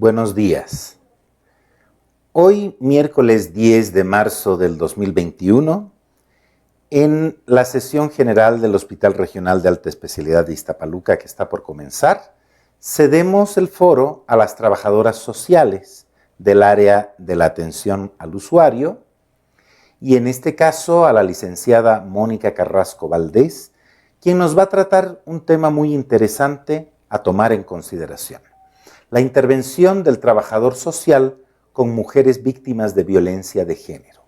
Buenos días. Hoy, miércoles 10 de marzo del 2021, en la sesión general del Hospital Regional de Alta Especialidad de Iztapaluca, que está por comenzar, cedemos el foro a las trabajadoras sociales del área de la atención al usuario y en este caso a la licenciada Mónica Carrasco Valdés, quien nos va a tratar un tema muy interesante a tomar en consideración: la intervención del trabajador social con mujeres víctimas de violencia de género.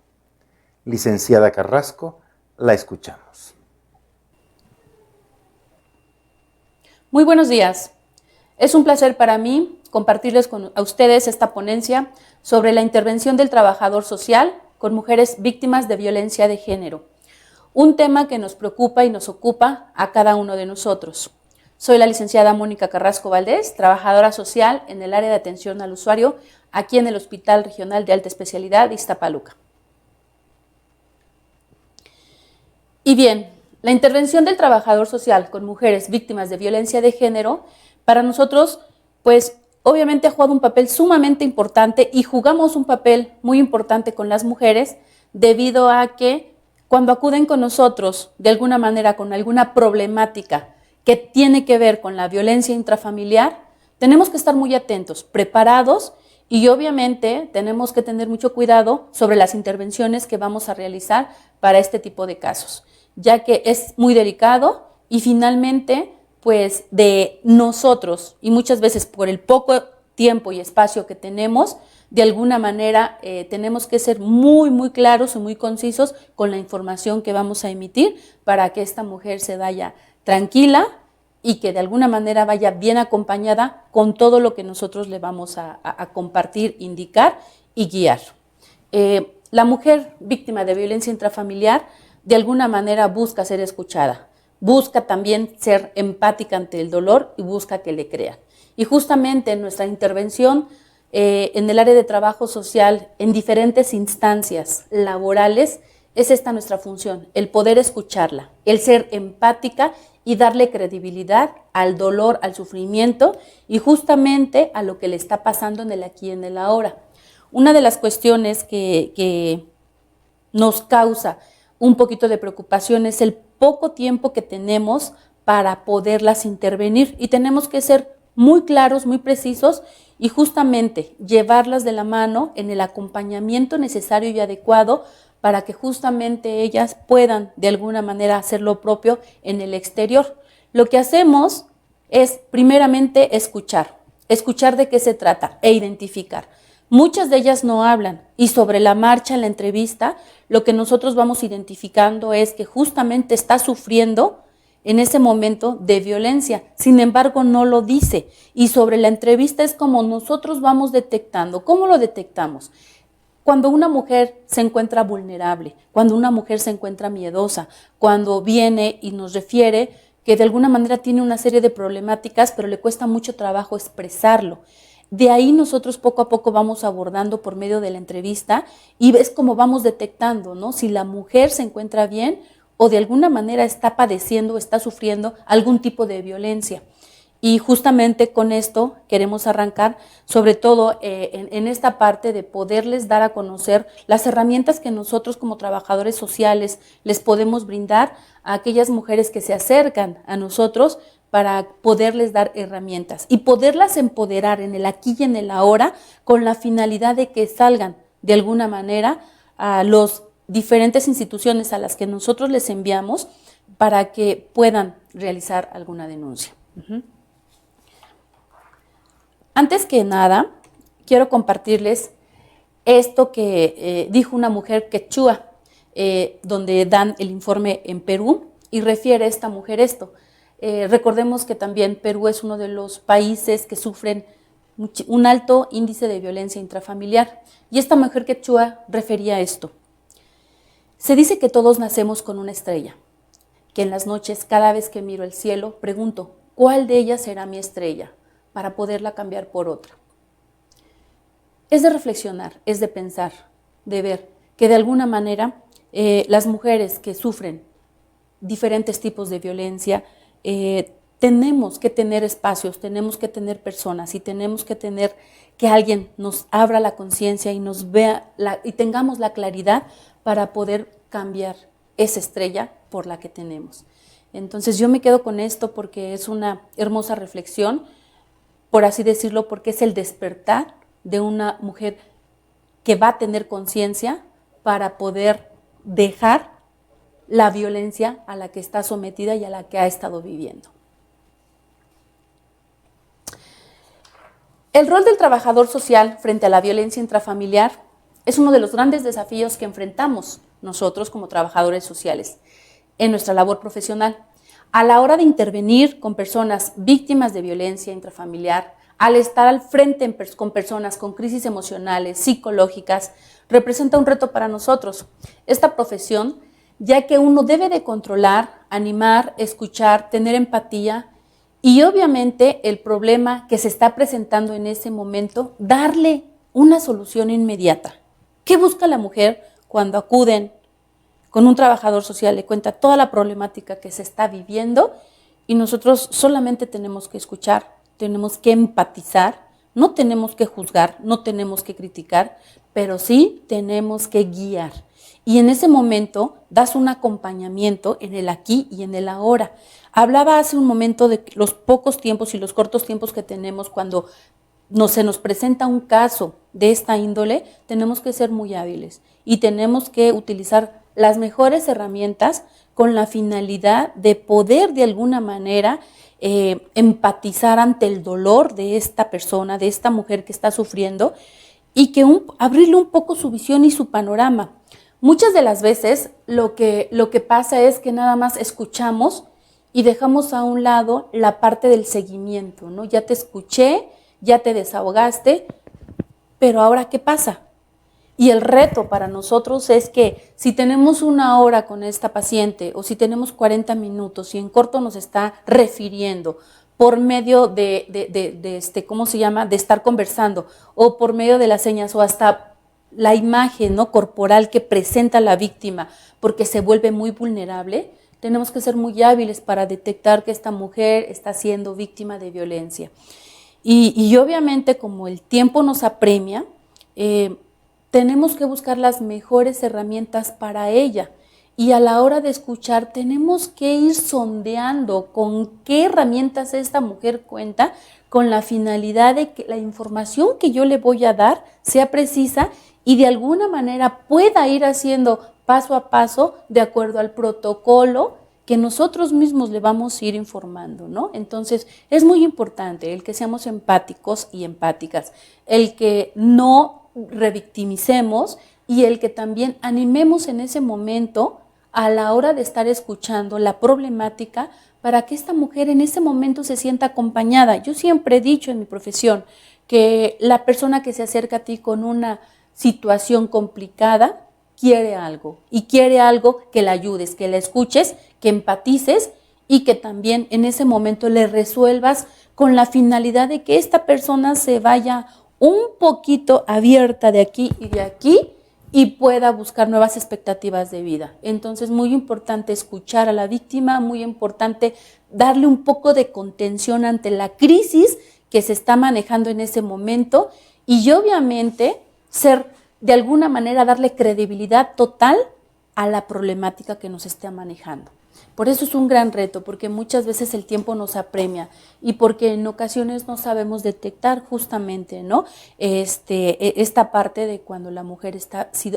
Licenciada Carrasco, la escuchamos. Muy buenos días. Es un placer para mí compartirles a ustedes esta ponencia sobre la intervención del trabajador social con mujeres víctimas de violencia de género, un tema que nos preocupa y nos ocupa a cada uno de nosotros. Soy la licenciada Mónica Carrasco Valdés, trabajadora social en el área de atención al usuario aquí en el Hospital Regional de Alta Especialidad de Iztapaluca. Y bien, la intervención del trabajador social con mujeres víctimas de violencia de género, para nosotros, pues obviamente ha jugado un papel sumamente importante y jugamos un papel muy importante con las mujeres debido a que cuando acuden con nosotros de alguna manera con alguna problemática que tiene que ver con la violencia intrafamiliar, tenemos que estar muy atentos, preparados y obviamente tenemos que tener mucho cuidado sobre las intervenciones que vamos a realizar para este tipo de casos, ya que es muy delicado y finalmente pues de nosotros y muchas veces por el poco tiempo y espacio que tenemos, de alguna manera tenemos que ser muy claros y muy concisos con la información que vamos a emitir para que esta mujer se vaya tranquila y que de alguna manera vaya bien acompañada con todo lo que nosotros le vamos a compartir, indicar y guiar. La mujer víctima de violencia intrafamiliar de alguna manera busca ser escuchada, busca también ser empática ante el dolor y busca que le crean. Y justamente en nuestra intervención en el área de trabajo social, en diferentes instancias laborales, es esta nuestra función, el poder escucharla, el ser empática y darle credibilidad al dolor, al sufrimiento y justamente a lo que le está pasando en el aquí y en el ahora. Una de las cuestiones que nos causa un poquito de preocupación es el poco tiempo que tenemos para poderlas intervenir y tenemos que ser muy claros, muy precisos y justamente llevarlas de la mano en el acompañamiento necesario y adecuado para que justamente ellas puedan de alguna manera hacer lo propio en el exterior. Lo que hacemos es primeramente escuchar de qué se trata e identificar. Muchas de ellas no hablan y sobre la marcha en la entrevista lo que nosotros vamos identificando es que justamente está sufriendo en ese momento de violencia, sin embargo no lo dice y sobre la entrevista es como nosotros vamos detectando. ¿Cómo lo detectamos? Cuando una mujer se encuentra vulnerable, cuando una mujer se encuentra miedosa, cuando viene y nos refiere que de alguna manera tiene una serie de problemáticas, pero le cuesta mucho trabajo expresarlo. De ahí nosotros poco a poco vamos abordando por medio de la entrevista y ves cómo vamos detectando, ¿no? Si la mujer se encuentra bien o de alguna manera está padeciendo, está sufriendo algún tipo de violencia. Y justamente con esto queremos arrancar, sobre todo en esta parte de poderles dar a conocer las herramientas que nosotros como trabajadores sociales les podemos brindar a aquellas mujeres que se acercan a nosotros para poderles dar herramientas y poderlas empoderar en el aquí y en el ahora con la finalidad de que salgan de alguna manera a las diferentes instituciones a las que nosotros les enviamos para que puedan realizar alguna denuncia. Antes que nada, quiero compartirles esto que dijo una mujer quechua, donde dan el informe en Perú y refiere a esta mujer esto. Recordemos que también Perú es uno de los países que sufren un alto índice de violencia intrafamiliar y esta mujer quechua refería a esto. Se dice que todos nacemos con una estrella, que en las noches cada vez que miro el cielo pregunto, ¿cuál de ellas será mi estrella? Para poderla cambiar por otra. Es de reflexionar, es de pensar, de ver que de alguna manera las mujeres que sufren diferentes tipos de violencia tenemos que tener espacios, tenemos que tener personas y tenemos que tener que alguien nos abra la conciencia y nos vea y tengamos la claridad para poder cambiar esa estrella por la que tenemos. Entonces yo me quedo con esto porque es una hermosa reflexión, por así decirlo, porque es el despertar de una mujer que va a tener conciencia para poder dejar la violencia a la que está sometida y a la que ha estado viviendo. El rol del trabajador social frente a la violencia intrafamiliar es uno de los grandes desafíos que enfrentamos nosotros como trabajadores sociales en nuestra labor profesional. A la hora de intervenir con personas víctimas de violencia intrafamiliar, al estar al frente con personas con crisis emocionales, psicológicas, representa un reto para nosotros. Esta profesión, ya que uno debe de controlar, animar, escuchar, tener empatía y obviamente el problema que se está presentando en ese momento, darle una solución inmediata. ¿Qué busca la mujer cuando acuden con un trabajador social? Le cuenta toda la problemática que se está viviendo y nosotros solamente tenemos que escuchar, tenemos que empatizar, no tenemos que juzgar, no tenemos que criticar, pero sí tenemos que guiar. Y en ese momento das un acompañamiento en el aquí y en el ahora. Hablaba hace un momento de los pocos tiempos y los cortos tiempos que tenemos cuando se nos presenta un caso de esta índole, tenemos que ser muy hábiles y tenemos que utilizar las mejores herramientas con la finalidad de poder de alguna manera empatizar ante el dolor de esta persona, de esta mujer que está sufriendo y que abrirle un poco su visión y su panorama. Muchas de las veces lo que pasa es que nada más escuchamos y dejamos a un lado la parte del seguimiento, ¿no? Ya te escuché, ya te desahogaste, pero ahora ¿qué pasa? Y el reto para nosotros es que si tenemos 1 hora con esta paciente o si tenemos 40 minutos y en corto nos está refiriendo por medio de ¿cómo se llama? De estar conversando o por medio de las señas o hasta la imagen, ¿no?, corporal que presenta la víctima porque se vuelve muy vulnerable, tenemos que ser muy hábiles para detectar que esta mujer está siendo víctima de violencia. Y obviamente como el tiempo nos apremia, tenemos que buscar las mejores herramientas para ella y a la hora de escuchar tenemos que ir sondeando con qué herramientas esta mujer cuenta con la finalidad de que la información que yo le voy a dar sea precisa y de alguna manera pueda ir haciendo paso a paso de acuerdo al protocolo que nosotros mismos le vamos a ir informando, ¿no? Entonces, es muy importante el que seamos empáticos y empáticas, el que no revictimicemos y el que también animemos en ese momento a la hora de estar escuchando la problemática para que esta mujer en ese momento se sienta acompañada. Yo siempre he dicho en mi profesión que la persona que se acerca a ti con una situación complicada quiere algo y quiere algo que la ayudes, que la escuches, que empatices y que también en ese momento le resuelvas con la finalidad de que esta persona se vaya un poquito abierta de aquí y pueda buscar nuevas expectativas de vida. Entonces, muy importante escuchar a la víctima, muy importante darle un poco de contención ante la crisis que se está manejando en ese momento y obviamente de alguna manera darle credibilidad total a la problemática que nos esté manejando. Por eso es un gran reto, porque muchas veces el tiempo nos apremia y porque en ocasiones no sabemos detectar justamente, ¿no?, esta parte de cuando la mujer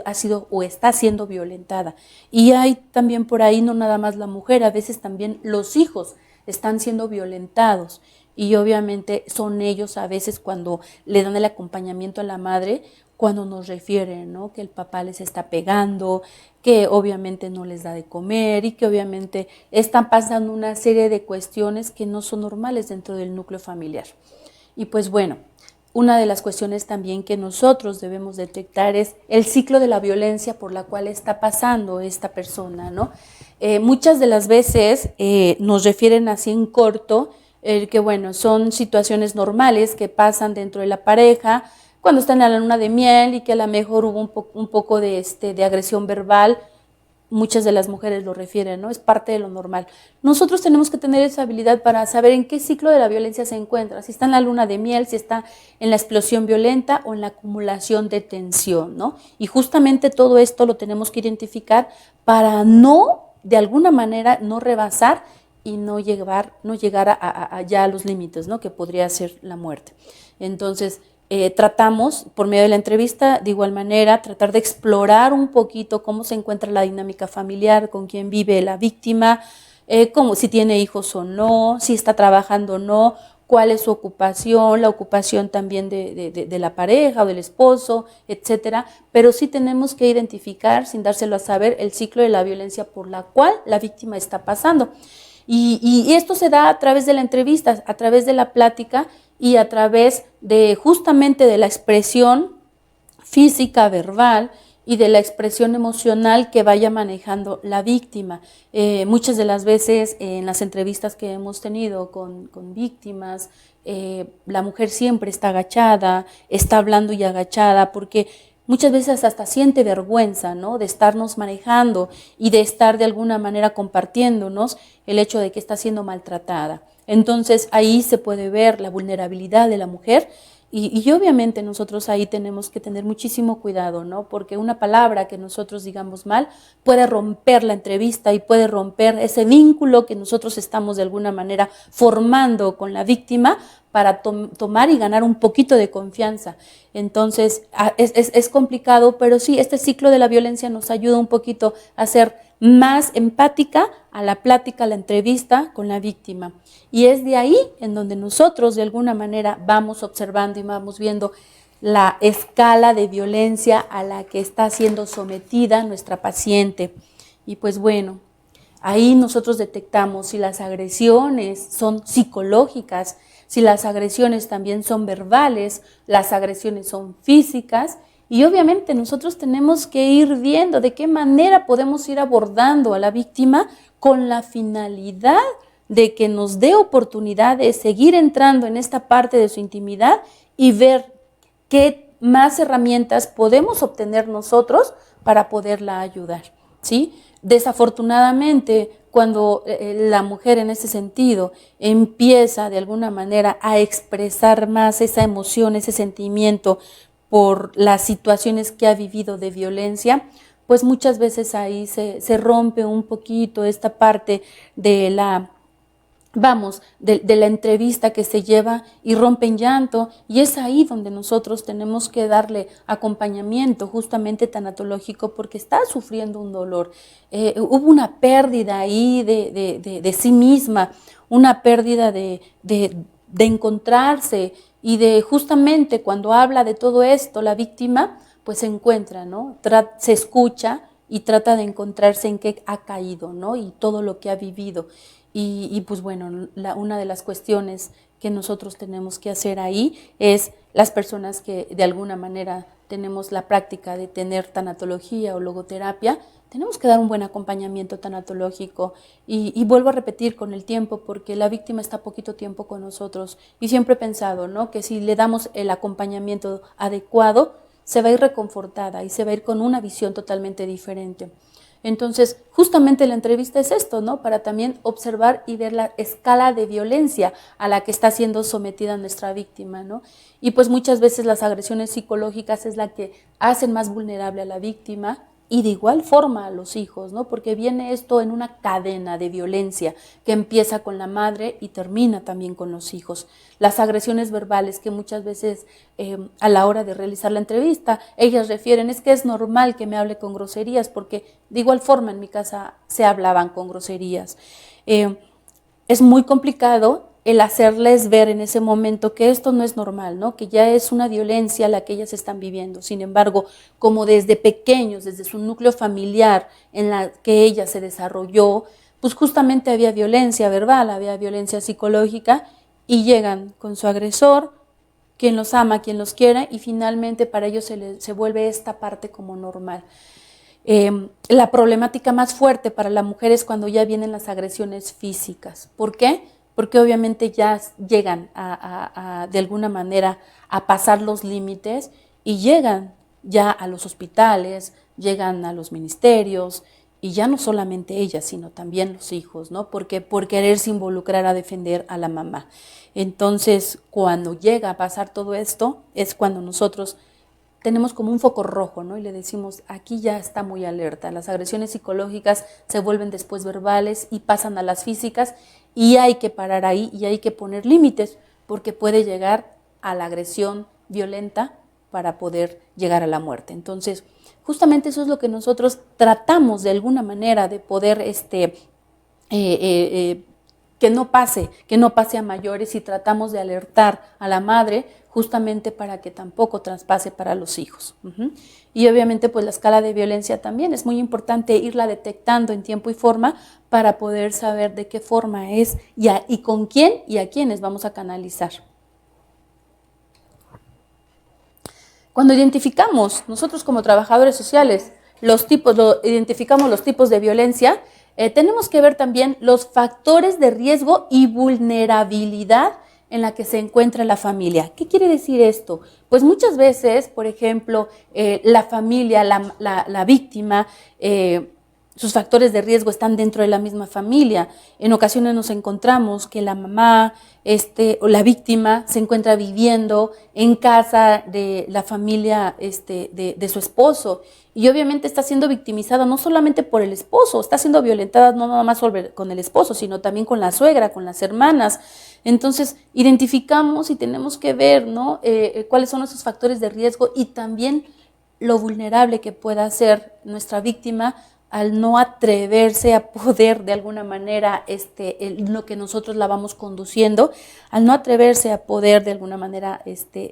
ha sido o está siendo violentada. Y hay también por ahí no nada más la mujer, a veces también los hijos están siendo violentados y obviamente son ellos a veces cuando le dan el acompañamiento a la madre, cuando nos refieren, ¿no?, que el papá les está pegando, que obviamente no les da de comer y que obviamente están pasando una serie de cuestiones que no son normales dentro del núcleo familiar. Y pues bueno, una de las cuestiones también que nosotros debemos detectar es el ciclo de la violencia por la cual está pasando esta persona, ¿no? Muchas de las veces nos refieren así en corto, que bueno, son situaciones normales que pasan dentro de la pareja, cuando están en la luna de miel y que a lo mejor hubo un poco de agresión verbal. muchas de las mujeres lo refieren, ¿no? Es parte de lo normal. Nosotros tenemos que tener esa habilidad para saber en qué ciclo de la violencia se encuentra, si está en la luna de miel, si está en la explosión violenta o en la acumulación de tensión, ¿no? Y justamente todo esto lo tenemos que identificar para no, de alguna manera, no rebasar y no llegar ya a los límites, ¿no? Que podría ser la muerte. Entonces, tratamos, por medio de la entrevista, de igual manera, tratar de explorar un poquito cómo se encuentra la dinámica familiar, con quién vive la víctima, como si tiene hijos o no, si está trabajando o no, cuál es su ocupación, la ocupación también de la pareja o del esposo, etcétera, pero sí tenemos que identificar, sin dárselo a saber, el ciclo de la violencia por la cual la víctima está pasando. Y esto se da a través de la entrevista, a través de la plática y a través de justamente de la expresión física, verbal y de la expresión emocional que vaya manejando la víctima. Muchas de las veces en las entrevistas que hemos tenido con víctimas, la mujer siempre está agachada, está hablando y agachada porque muchas veces hasta siente vergüenza, ¿no? De estarnos manejando y de estar de alguna manera compartiéndonos el hecho de que está siendo maltratada. Entonces ahí se puede ver la vulnerabilidad de la mujer y obviamente nosotros ahí tenemos que tener muchísimo cuidado, ¿no? Porque una palabra que nosotros digamos mal puede romper la entrevista y puede romper ese vínculo que nosotros estamos de alguna manera formando con la víctima para tomar y ganar un poquito de confianza. Entonces es complicado, pero sí, este ciclo de la violencia nos ayuda un poquito a ser más empática a la plática, a la entrevista con la víctima. Y es de ahí en donde nosotros de alguna manera vamos observando y vamos viendo la escala de violencia a la que está siendo sometida nuestra paciente. Y pues bueno, ahí nosotros detectamos si las agresiones son psicológicas, si las agresiones también son verbales, las agresiones son físicas. Y obviamente nosotros tenemos que ir viendo de qué manera podemos ir abordando a la víctima con la finalidad de que nos dé oportunidad de seguir entrando en esta parte de su intimidad y ver qué más herramientas podemos obtener nosotros para poderla ayudar, ¿sí? Desafortunadamente, cuando la mujer en ese sentido empieza de alguna manera a expresar más esa emoción, ese sentimiento por las situaciones que ha vivido de violencia, pues muchas veces ahí se rompe un poquito esta parte de la entrevista que se lleva y rompe en llanto, y es ahí donde nosotros tenemos que darle acompañamiento justamente tanatológico porque está sufriendo un dolor. Hubo una pérdida ahí de sí misma, una pérdida de encontrarse y de justamente cuando habla de todo esto, la víctima pues se encuentra, ¿no? Se escucha y trata de encontrarse en qué ha caído, ¿no? Y todo lo que ha vivido. Y pues bueno, una de las cuestiones que nosotros tenemos que hacer ahí es las personas que de alguna manera tenemos la práctica de tener tanatología o logoterapia, tenemos que dar un buen acompañamiento tanatológico y vuelvo a repetir con el tiempo porque la víctima está poquito tiempo con nosotros y siempre he pensado, ¿no? Que si le damos el acompañamiento adecuado se va a ir reconfortada y se va a ir con una visión totalmente diferente. Entonces, justamente la entrevista es esto, ¿no? Para también observar y ver la escala de violencia a la que está siendo sometida nuestra víctima, ¿no? Y pues muchas veces las agresiones psicológicas es la que hacen más vulnerable a la víctima y de igual forma a los hijos, ¿no? Porque viene esto en una cadena de violencia que empieza con la madre y termina también con los hijos. Las agresiones verbales que muchas veces a la hora de realizar la entrevista, ellas refieren, es que es normal que me hable con groserías porque de igual forma en mi casa se hablaban con groserías. Es muy complicado el hacerles ver en ese momento que esto no es normal, ¿no? Que ya es una violencia la que ellas están viviendo. Sin embargo, como desde pequeños, desde su núcleo familiar en la que ella se desarrolló, pues justamente había violencia verbal, había violencia psicológica y llegan con su agresor, quien los ama, quien los quiera y finalmente para ellos se vuelve esta parte como normal. La problemática más fuerte para la mujer es cuando ya vienen las agresiones físicas. ¿Por qué? Porque obviamente ya llegan de alguna manera a pasar los límites y llegan ya a los hospitales, llegan a los ministerios Y ya no solamente ella, sino también los hijos, ¿no? Porque por quererse involucrar a defender a la mamá. Entonces, cuando llega a pasar todo esto, es cuando nosotros tenemos como un foco rojo, ¿no? Y le decimos, aquí ya está muy alerta. Las agresiones psicológicas se vuelven después verbales y pasan a las físicas, y hay que parar ahí y hay que poner límites, porque puede llegar a la agresión violenta para poder llegar a la muerte. Entonces, justamente eso es lo que nosotros tratamos de alguna manera de poder que no pase a mayores, y tratamos de alertar a la madre justamente para que tampoco traspase para los hijos. Y obviamente pues la escala de violencia también es muy importante irla detectando en tiempo y forma para poder saber de qué forma es y con quién y a quiénes vamos a canalizar. Cuando identificamos, nosotros como trabajadores sociales, identificamos los tipos de violencia, tenemos que ver también los factores de riesgo y vulnerabilidad en la que se encuentra la familia. ¿Qué quiere decir esto? Pues muchas veces, por ejemplo, la familia, la víctima, sus factores de riesgo están dentro de la misma familia. En ocasiones nos encontramos que la mamá o la víctima se encuentra viviendo en casa de la familia de su esposo, y obviamente está siendo victimizada no solamente por el esposo, está siendo violentada no nada más con el esposo, sino también con la suegra, con las hermanas. Entonces, identificamos y tenemos que ver, ¿no? Cuáles son esos factores de riesgo y también lo vulnerable que pueda ser nuestra víctima al no atreverse a poder de alguna manera, lo que nosotros la vamos conduciendo, al no atreverse a poder de alguna manera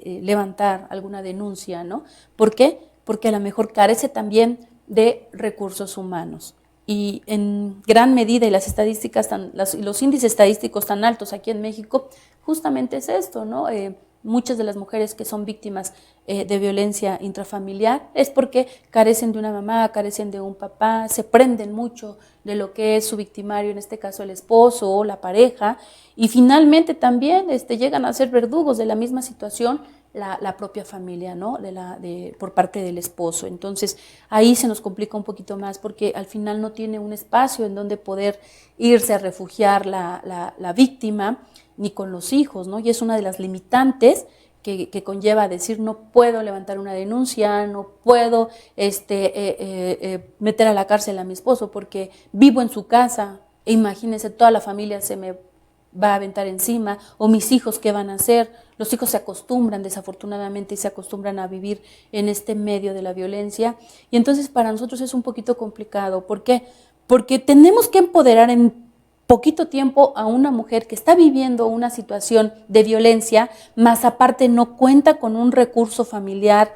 levantar alguna denuncia, ¿no? ¿Por qué? Porque a lo mejor carece también de recursos humanos. Y en gran medida, y las estadísticas, los índices estadísticos tan altos aquí en México, justamente es esto, ¿no? Muchas de las mujeres que son víctimas de violencia intrafamiliar es porque carecen de una mamá, carecen de un papá, se prenden mucho de lo que es su victimario, en este caso el esposo o la pareja, y finalmente también llegan a ser verdugos de la misma situación la propia familia, ¿no? Por parte del esposo. Entonces ahí se nos complica un poquito más porque al final no tiene un espacio en donde poder irse a refugiar la víctima, ni con los hijos, ¿no? Y es una de las limitantes que conlleva decir no puedo levantar una denuncia, no puedo meter a la cárcel a mi esposo porque vivo en su casa, e imagínense, toda la familia se me va a aventar encima, o mis hijos, ¿qué van a hacer? Los hijos se acostumbran, desafortunadamente, y se acostumbran a vivir en este medio de la violencia, y entonces para nosotros es un poquito complicado. ¿Por qué? Porque tenemos que empoderar en poquito tiempo a una mujer que está viviendo una situación de violencia, más aparte no cuenta con un recurso familiar,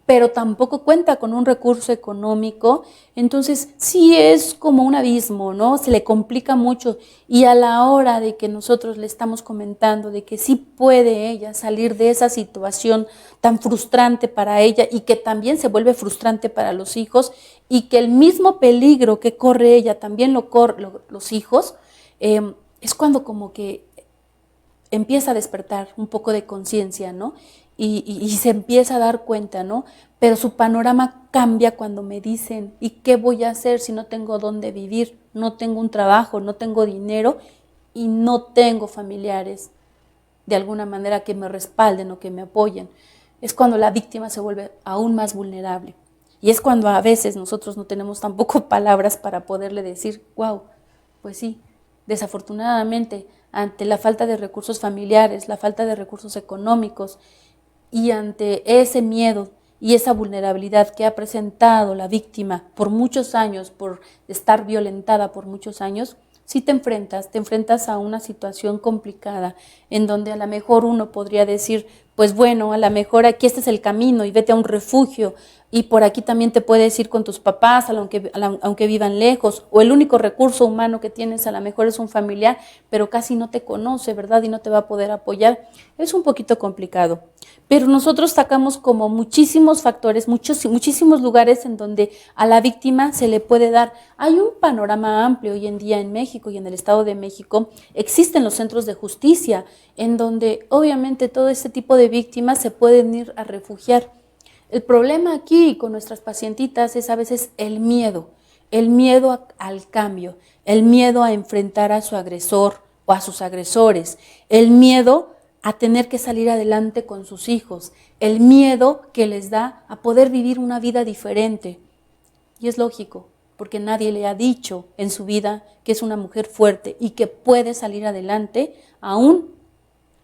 pero tampoco cuenta con un recurso económico. Entonces sí es como un abismo, ¿no? Se le complica mucho, y a la hora de que nosotros le estamos comentando de que sí puede ella salir de esa situación tan frustrante para ella, y que también se vuelve frustrante para los hijos, y que el mismo peligro que corre ella también lo corren los hijos, es cuando como que empieza a despertar un poco de conciencia, ¿no? Y se empieza a dar cuenta, ¿no? Pero su panorama cambia cuando me dicen, ¿y qué voy a hacer si no tengo dónde vivir? No tengo un trabajo, no tengo dinero y no tengo familiares de alguna manera que me respalden o que me apoyen. Es cuando la víctima se vuelve aún más vulnerable. Y es cuando a veces nosotros no tenemos tampoco palabras para poderle decir, wow, pues sí, desafortunadamente, ante la falta de recursos familiares, la falta de recursos económicos, y ante ese miedo y esa vulnerabilidad que ha presentado la víctima por muchos años, por estar violentada por muchos años, sí te enfrentas a una situación complicada, en donde a lo mejor uno podría decir, pues bueno, a lo mejor aquí este es el camino y vete a un refugio, y por aquí también te puedes ir con tus papás, aunque vivan lejos, o el único recurso humano que tienes a lo mejor es un familiar, pero casi no te conoce, ¿verdad? Y no te va a poder apoyar. Es un poquito complicado. Pero nosotros sacamos como muchísimos factores, muchísimos lugares en donde a la víctima se le puede dar. Hay un panorama amplio hoy en día en México y en el Estado de México. Existen los centros de justicia en donde obviamente todo este tipo de víctimas se pueden ir a refugiar. El problema aquí con nuestras pacientitas es a veces el miedo el miedo al cambio, el miedo a enfrentar a su agresor o a sus agresores, el miedo a tener que salir adelante con sus hijos, el miedo que les da a poder vivir una vida diferente. Y es lógico, porque nadie le ha dicho en su vida que es una mujer fuerte y que puede salir adelante aún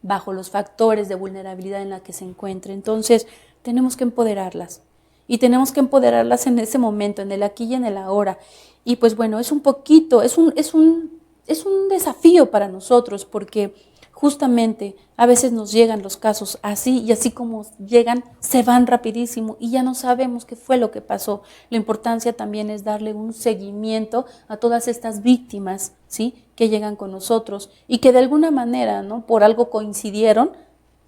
bajo los factores de vulnerabilidad en la que se encuentre. Entonces, tenemos que empoderarlas. Y tenemos que empoderarlas en ese momento, en el aquí y en el ahora. Y pues bueno, es un desafío para nosotros, porque justamente a veces nos llegan los casos así, y así como llegan, se van rapidísimo y ya no sabemos qué fue lo que pasó. La importancia también es darle un seguimiento a todas estas víctimas, ¿sí?, que llegan con nosotros y que de alguna manera, ¿no?, por algo coincidieron,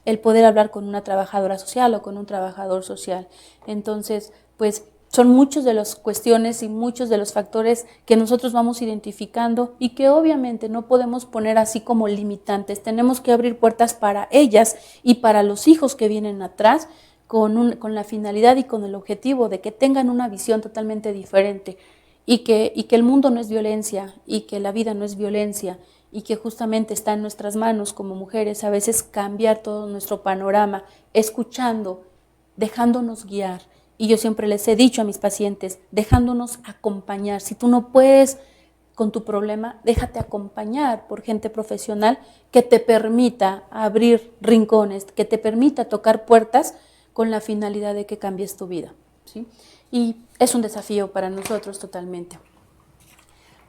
el poder hablar con una trabajadora social o con un trabajador social. Entonces, pues son muchas de las cuestiones y muchos de los factores que nosotros vamos identificando y que obviamente no podemos poner así como limitantes. Tenemos que abrir puertas para ellas y para los hijos que vienen atrás con la finalidad y con el objetivo de que tengan una visión totalmente diferente y que el mundo no es violencia y que la vida no es violencia y que justamente está en nuestras manos como mujeres a veces cambiar todo nuestro panorama, escuchando, dejándonos guiar. Y yo siempre les he dicho a mis pacientes, dejándonos acompañar. Si tú no puedes con tu problema, déjate acompañar por gente profesional que te permita abrir rincones, que te permita tocar puertas con la finalidad de que cambies tu vida, ¿sí? Y es un desafío para nosotros totalmente.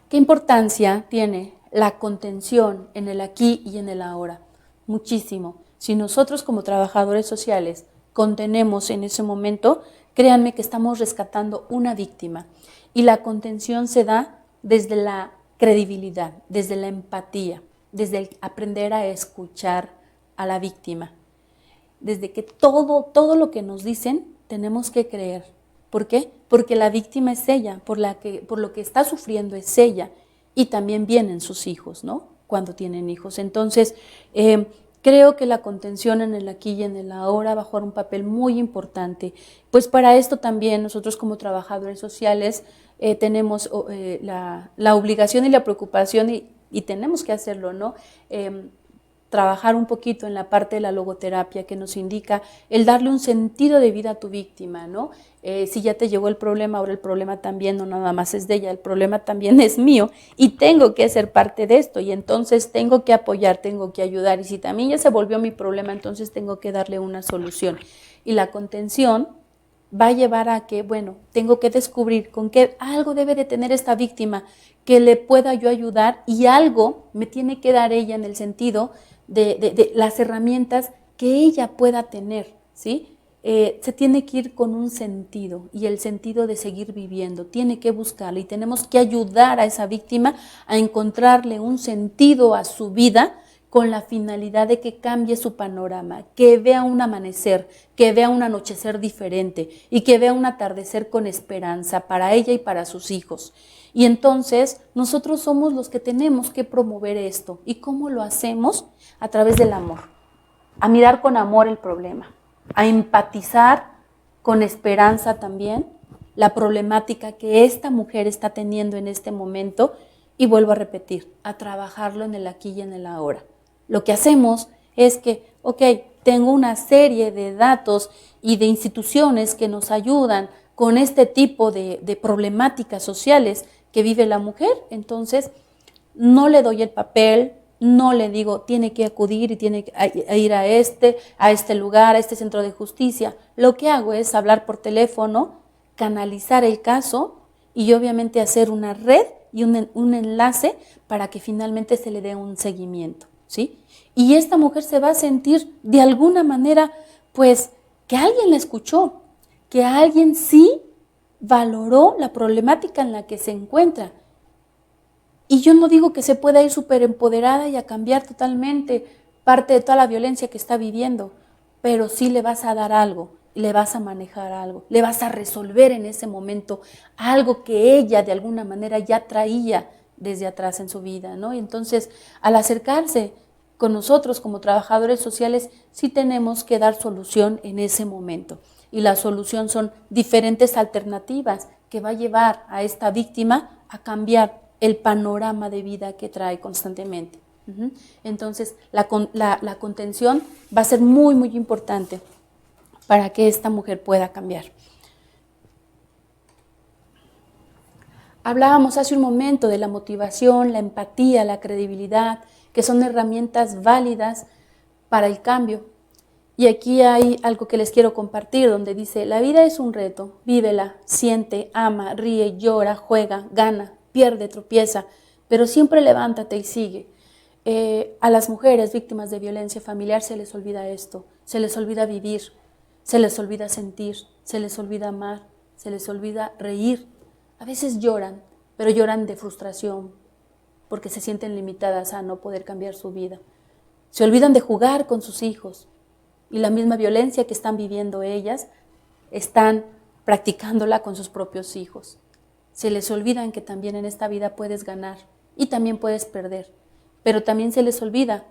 ¿Qué importancia tiene la contención en el aquí y en el ahora? Muchísimo. Si nosotros como trabajadores sociales contenemos en ese momento, créanme que estamos rescatando una víctima. Y la contención se da desde la credibilidad, desde la empatía, desde el aprender a escuchar a la víctima. Desde que todo lo que nos dicen tenemos que creer. ¿Por qué? Porque la víctima es ella, por lo que está sufriendo es ella. Y también vienen sus hijos, ¿no?, cuando tienen hijos. Entonces, creo que la contención en el aquí y en el ahora va a jugar un papel muy importante. Pues para esto también nosotros como trabajadores sociales tenemos la obligación y la preocupación y tenemos que hacerlo, ¿no? Trabajar un poquito en la parte de la logoterapia que nos indica el darle un sentido de vida a tu víctima, ¿no? Si ya te llegó el problema, ahora el problema también no nada más es de ella, el problema también es mío y tengo que ser parte de esto y entonces tengo que apoyar, tengo que ayudar y si también ya se volvió mi problema, entonces tengo que darle una solución. Y la contención va a llevar a que, bueno, tengo que descubrir con qué algo debe de tener esta víctima que le pueda yo ayudar y algo me tiene que dar ella en el sentido de las herramientas que ella pueda tener, ¿sí? Se tiene que ir con un sentido y el sentido de seguir viviendo, tiene que buscarlo y tenemos que ayudar a esa víctima a encontrarle un sentido a su vida con la finalidad de que cambie su panorama, que vea un amanecer, que vea un anochecer diferente y que vea un atardecer con esperanza para ella y para sus hijos. Y entonces nosotros somos los que tenemos que promover esto. ¿Y cómo lo hacemos? A través del amor, a mirar con amor el problema, a empatizar con esperanza también la problemática que esta mujer está teniendo en este momento y vuelvo a repetir, a trabajarlo en el aquí y en el ahora. Lo que hacemos es que, tengo una serie de datos y de instituciones que nos ayudan con este tipo de problemáticas sociales que vive la mujer, entonces no le doy el papel, no le digo tiene que acudir y tiene que ir a este lugar, a este centro de justicia. Lo que hago es hablar por teléfono, canalizar el caso y obviamente hacer una red y un enlace para que finalmente se le dé un seguimiento, ¿sí? Y esta mujer se va a sentir de alguna manera, pues, que alguien la escuchó, que alguien sí valoró la problemática en la que se encuentra. Y yo no digo que se pueda ir súper empoderada y a cambiar totalmente parte de toda la violencia que está viviendo, pero sí le vas a dar algo, le vas a manejar algo, le vas a resolver en ese momento algo que ella de alguna manera ya traía desde atrás en su vida, ¿no? Y entonces, al acercarse con nosotros como trabajadores sociales, sí tenemos que dar solución en ese momento. Y la solución son diferentes alternativas que va a llevar a esta víctima a cambiar el panorama de vida que trae constantemente. Entonces, la contención va a ser muy, muy importante para que esta mujer pueda cambiar. Hablábamos hace un momento de la motivación, la empatía, la credibilidad, que son herramientas válidas para el cambio. Y aquí hay algo que les quiero compartir, donde dice: la vida es un reto, vívela, siente, ama, ríe, llora, juega, gana, pierde, tropieza, pero siempre levántate y sigue. A las mujeres víctimas de violencia familiar se les olvida esto, se les olvida vivir, se les olvida sentir, se les olvida amar, se les olvida reír. A veces lloran, pero lloran de frustración, porque se sienten limitadas a no poder cambiar su vida. Se olvidan de jugar con sus hijos, y la misma violencia que están viviendo ellas, están practicándola con sus propios hijos. Se les olvidan que también en esta vida puedes ganar y también puedes perder, pero también se les olvida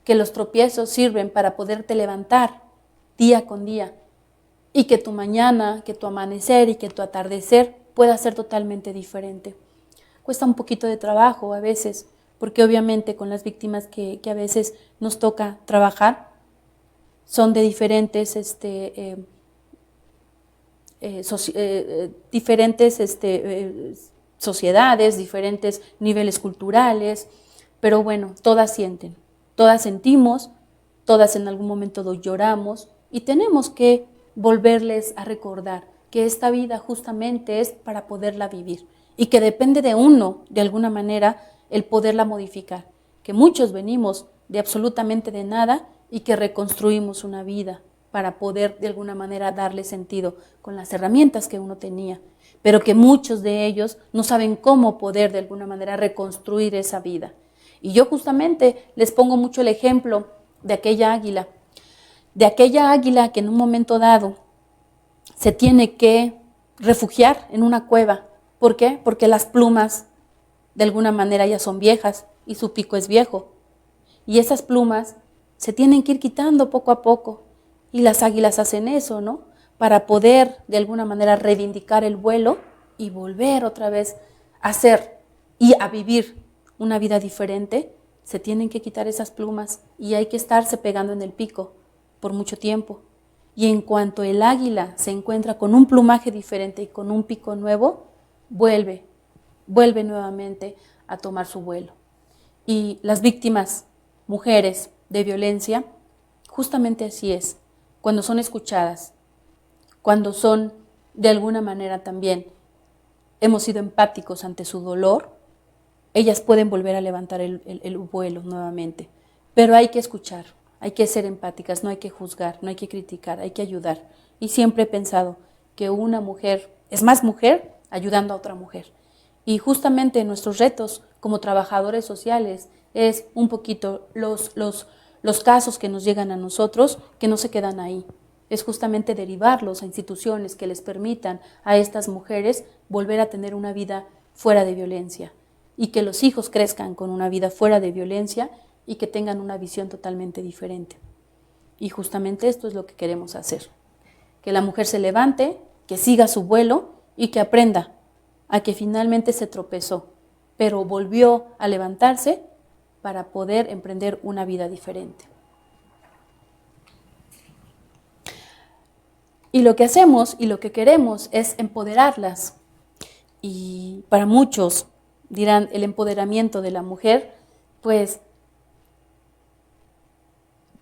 que los tropiezos sirven para poderte levantar día con día, y que tu mañana, que tu amanecer y que tu atardecer pueda ser totalmente diferente. Cuesta un poquito de trabajo a veces, porque obviamente con las víctimas que a veces nos toca trabajar, son de diferentes, sociedades, diferentes niveles culturales, pero bueno, todas sienten, todas sentimos, todas en algún momento lloramos, y tenemos que volverles a recordar que esta vida justamente es para poderla vivir, y que depende de uno, de alguna manera, el poderla modificar, que muchos venimos de absolutamente de nada y que reconstruimos una vida para poder de alguna manera darle sentido con las herramientas que uno tenía, pero que muchos de ellos no saben cómo poder de alguna manera reconstruir esa vida. Y yo justamente les pongo mucho el ejemplo de aquella águila que en un momento dado se tiene que refugiar en una cueva. ¿Por qué? Porque las plumas de alguna manera ya son viejas y su pico es viejo. Y esas plumas se tienen que ir quitando poco a poco. Y las águilas hacen eso, ¿no? Para poder de alguna manera reivindicar el vuelo y volver otra vez a hacer y a vivir una vida diferente, se tienen que quitar esas plumas y hay que estarse pegando en el pico por mucho tiempo. Y en cuanto el águila se encuentra con un plumaje diferente y con un pico nuevo, vuelve nuevamente a tomar su vuelo. Y las víctimas, mujeres de violencia, justamente así es, cuando son escuchadas, cuando son de alguna manera también, hemos sido empáticos ante su dolor, ellas pueden volver a levantar el vuelo nuevamente. Pero hay que escuchar, hay que ser empáticas, no hay que juzgar, no hay que criticar, hay que ayudar. Y siempre he pensado que una mujer es más mujer ayudando a otra mujer. Y justamente nuestros retos como trabajadores sociales es un poquito los casos que nos llegan a nosotros, que no se quedan ahí. Es justamente derivarlos a instituciones que les permitan a estas mujeres volver a tener una vida fuera de violencia y que los hijos crezcan con una vida fuera de violencia y que tengan una visión totalmente diferente. Y justamente esto es lo que queremos hacer. Que la mujer se levante, que siga su vuelo y que aprenda a que finalmente se tropezó, pero volvió a levantarse para poder emprender una vida diferente. Y lo que hacemos y lo que queremos es empoderarlas. Y para muchos dirán el empoderamiento de la mujer, pues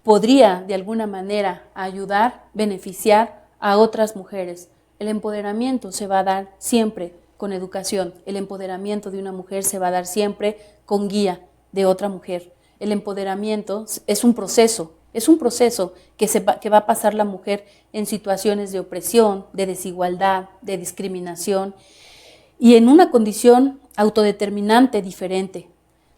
podría de alguna manera ayudar, beneficiar a otras mujeres. El empoderamiento se va a dar siempre con educación. El empoderamiento de una mujer se va a dar siempre con guía de otra mujer. El empoderamiento es un proceso que va a pasar la mujer en situaciones de opresión, de desigualdad, de discriminación y en una condición autodeterminante diferente.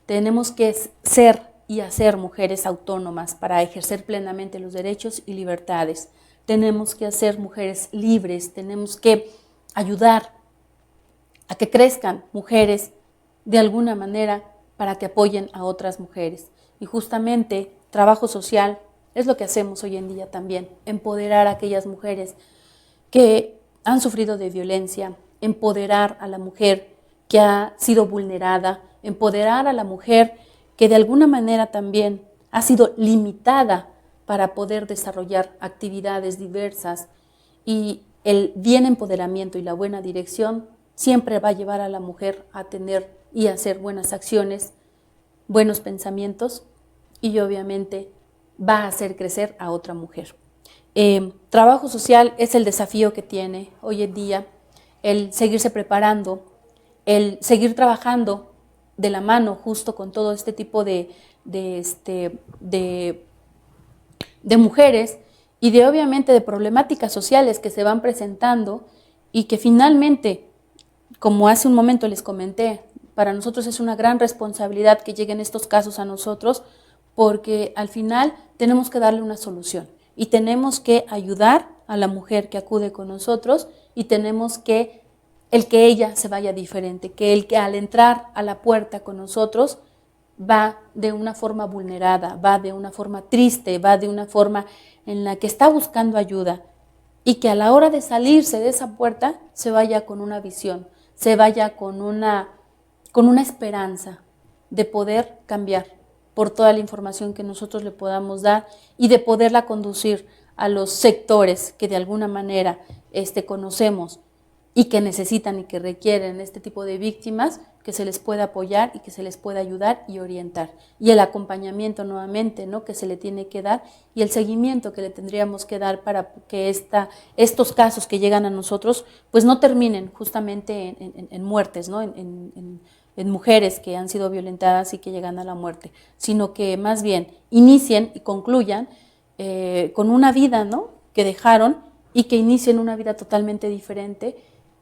Tenemos que ser y hacer mujeres autónomas para ejercer plenamente los derechos y libertades. Tenemos que hacer mujeres libres, tenemos que ayudar a que crezcan mujeres de alguna manera para que apoyen a otras mujeres. Y justamente trabajo social es lo que hacemos hoy en día también, empoderar a aquellas mujeres que han sufrido de violencia, empoderar a la mujer que ha sido vulnerada, empoderar a la mujer que de alguna manera también ha sido limitada para poder desarrollar actividades diversas, y el bien empoderamiento y la buena dirección siempre va a llevar a la mujer a tener y hacer buenas acciones, buenos pensamientos, y obviamente va a hacer crecer a otra mujer. Trabajo social es el desafío que tiene hoy en día, el seguirse preparando, el seguir trabajando de la mano justo con todo este tipo de mujeres y de obviamente de problemáticas sociales que se van presentando y que finalmente, como hace un momento les comenté, para nosotros es una gran responsabilidad que lleguen estos casos a nosotros, porque al final tenemos que darle una solución y tenemos que ayudar a la mujer que acude con nosotros, y tenemos que ella se vaya diferente, que al entrar a la puerta con nosotros va de una forma vulnerada, va de una forma triste, va de una forma en la que está buscando ayuda, y que a la hora de salirse de esa puerta se vaya con una visión, se vaya con una esperanza de poder cambiar por toda la información que nosotros le podamos dar y de poderla conducir a los sectores que de alguna manera conocemos y que necesitan y que requieren este tipo de víctimas, que se les pueda apoyar y que se les pueda ayudar y orientar. Y el acompañamiento nuevamente, ¿no?, que se le tiene que dar, y el seguimiento que le tendríamos que dar para que estos casos que llegan a nosotros pues no terminen justamente en muertes, ¿no?, en mujeres que han sido violentadas y que llegan a la muerte, sino que más bien inicien y concluyan con una vida, ¿no?, que dejaron, y que inicien una vida totalmente diferente,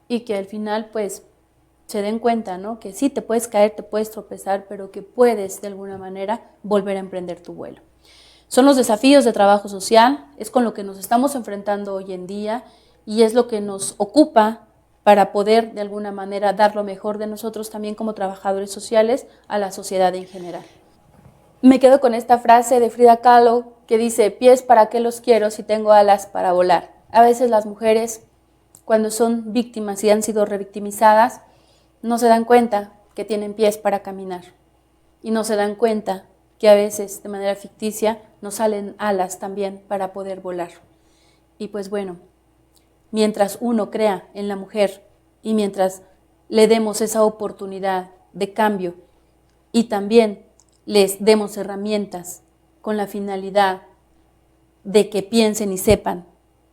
y que al final pues se den cuenta, ¿no?, que sí, te puedes caer, te puedes tropezar, pero que puedes de alguna manera volver a emprender tu vuelo. Son los desafíos de trabajo social, es con lo que nos estamos enfrentando hoy en día, y es lo que nos ocupa para poder de alguna manera dar lo mejor de nosotros también como trabajadores sociales a la sociedad en general. Me quedo con esta frase de Frida Kahlo que dice: pies, ¿para qué los quiero si tengo alas para volar? A veces las mujeres, cuando son víctimas y han sido revictimizadas, no se dan cuenta que tienen pies para caminar, y no se dan cuenta que a veces de manera ficticia nos salen alas también para poder volar. Y pues bueno, mientras uno crea en la mujer y mientras le demos esa oportunidad de cambio y también les demos herramientas con la finalidad de que piensen y sepan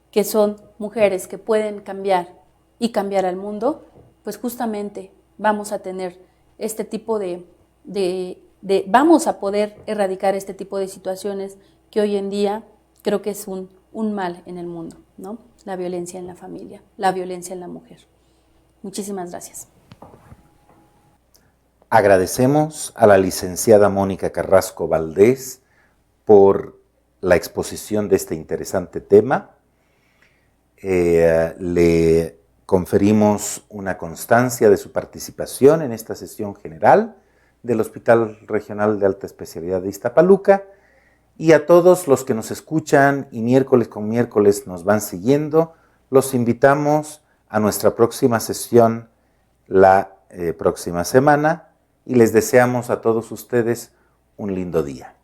que son mujeres que pueden cambiar y cambiar al mundo, pues justamente vamos a tener este tipo vamos a poder erradicar este tipo de situaciones que hoy en día creo que es un mal en el mundo, ¿no? La violencia en la familia, la violencia en la mujer. Muchísimas gracias. Agradecemos a la licenciada Mónica Carrasco Valdés por la exposición de este interesante tema. Le conferimos una constancia de su participación en esta sesión general del Hospital Regional de Alta Especialidad de Iztapaluca, y a todos los que nos escuchan y miércoles con miércoles nos van siguiendo, los invitamos a nuestra próxima sesión la próxima semana, y les deseamos a todos ustedes un lindo día.